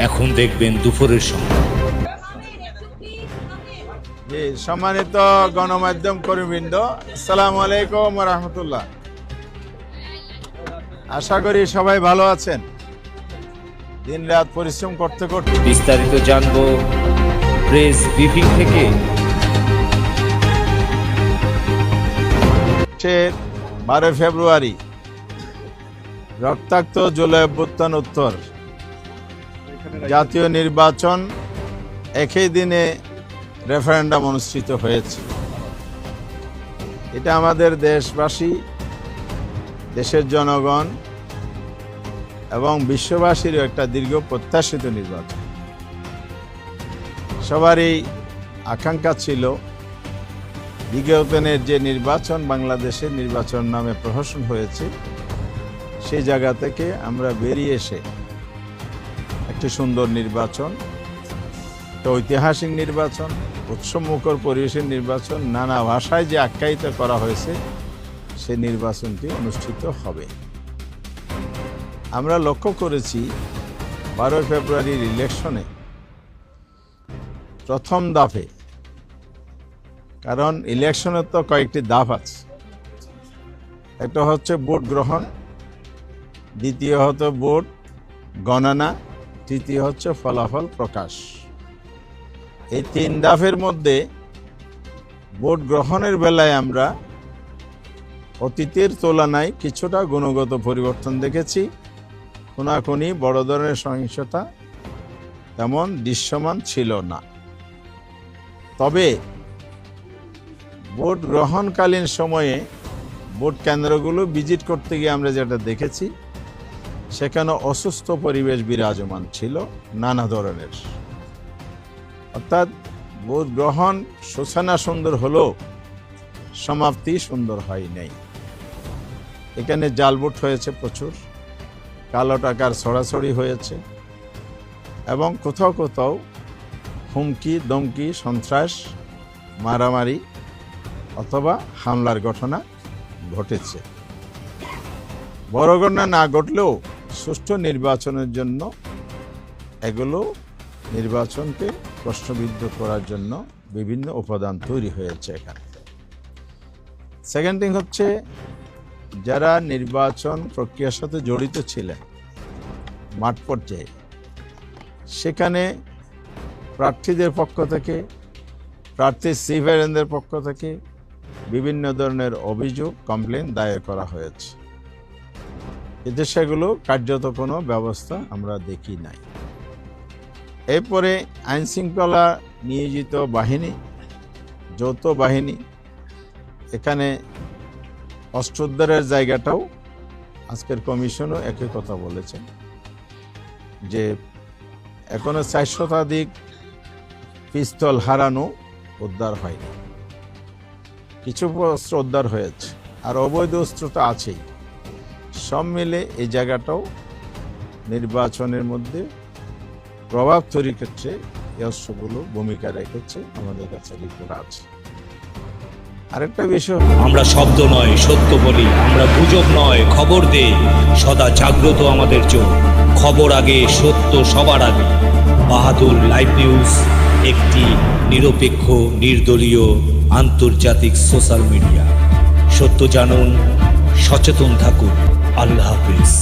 এখন দেখবেন দুপুরের সময়। জি, সম্মানিত গণমাধ্যম কর্মীবৃন্দ, আসসালামু আলাইকুম ওয়া রাহমাতুল্লাহ। আশা করি সবাই ভালো আছেন। দিনরাত পরিশ্রম করতে করতে বিস্তারিত জানবো প্রেস ব্রিফিং থেকে। 12 ফেব্রুয়ারি রক্তাক্ত জুলাই অভ্যুত্থান উত্তর জাতীয় নির্বাচন, একই দিনে রেফারেন্ডাম অনুষ্ঠিত হয়েছে। এটা আমাদের দেশবাসী, দেশের জনগণ এবং বিশ্ববাসীরও একটা দীর্ঘ প্রত্যাশিত নির্বাচন। সবারই আকাঙ্ক্ষা ছিল বিগতনের যে নির্বাচন, বাংলাদেশের নির্বাচন নামে প্রহসন হয়েছে, সেই জায়গা থেকে আমরা বেরিয়ে এসে একটি সুন্দর নির্বাচন, একটা ঐতিহাসিক নির্বাচন, উৎসবমুখর পরিবেশের নির্বাচন, নানা ভাষায় যে আখ্যায়িত করা হয়েছে, সেই নির্বাচনটি অনুষ্ঠিত হবে। আমরা লক্ষ্য করেছি 12 ফেব্রুয়ারির ইলেকশনে প্রথম ধাপে, কারণ ইলেকশনের তো কয়েকটি ধাপ আছে, একটা হচ্ছে ভোট গ্রহণ, দ্বিতীয় হচ্ছে ভোট গণনা, তৃতীয় হচ্ছে ফলাফল প্রকাশ। এই 3 ধাপের মধ্যে ভোট গ্রহণের বেলায় আমরা অতীতের তুলনায় কিছুটা গুণগত পরিবর্তন দেখেছি। খুনাখুনি, বড় ধরনের সহিংসতা তেমন দৃশ্যমান ছিল না। তবে ভোট গ্রহণকালীন সময়ে ভোট কেন্দ্রগুলো ভিজিট করতে গিয়ে আমরা যেটা দেখেছি, সেখানে অসুস্থ পরিবেশ বিরাজমান ছিল নানা ধরনের। অর্থাৎ ভোট গ্রহণ সূচনা সুন্দর হলেও সমাপ্তি সুন্দর হয় নাই। এখানে জাল ভোট হয়েছে প্রচুর, কালো টাকার ছড়াছড়ি হয়েছে এবং কোথাও কোথাও হুমকি, দমকি, সন্ত্রাস, মারামারি অথবা হামলার ঘটনা ঘটেছে। বড় ঘটনা না ঘটলেও সুষ্ঠু নির্বাচনের জন্য এগুলো নির্বাচনকে প্রশ্নবিদ্ধ করার জন্য বিভিন্ন উপাদান তৈরি হয়েছে এখানে। সেকেন্ড থিং হচ্ছে, যারা নির্বাচন প্রক্রিয়ার সাথে জড়িত ছিলেন মাঠ পর্যায়ে, সেখানে প্রার্থীদের পক্ষ থেকে, প্রার্থী সিভিলিয়ানদের পক্ষ থেকে বিভিন্ন ধরনের অভিযোগ, কমপ্লেন দায়ের করা হয়েছে। এতে সেগুলো কার্যত কোনো ব্যবস্থা আমরা দেখি নাই। এরপরে আইন শৃঙ্খলা নিয়োজিত বাহিনী, যৌথ বাহিনী, এখানে অস্ত্রোদ্ধারের জায়গাটাও আজকের কমিশনও একই কথা বলেছেন যে এখনো 4 শতাধিক পিস্তল হারানো উদ্ধার হয়নি। কিছু অস্ত্র উদ্ধার হয়েছে, আর অবৈধ অস্ত্র তো আছেই। সব মিলে এই জায়গাটাও নির্বাচনের মধ্যে প্রভাব তৈরির ক্ষেত্রে এই অস্ত্রগুলো ভূমিকা রেখেছে, আমাদের কাছে রিপোর্ট আছে। আরেকটা বিষয়, আমরা শব্দ নয় সত্য বলি, আমরা গুজব নয় খবর দেই, সদা জাগ্রত আমাদের চোখ, খবর আগে, সত্য সবার আগে। বাহাদুর লাইভ নিউজ একটি নিরপেক্ষ, নির্দলীয়, আন্তর্জাতিক সোশ্যাল মিডিয়া। সত্য জানুন, সচেতন থাকুন। আল্লাহ হাফেজ।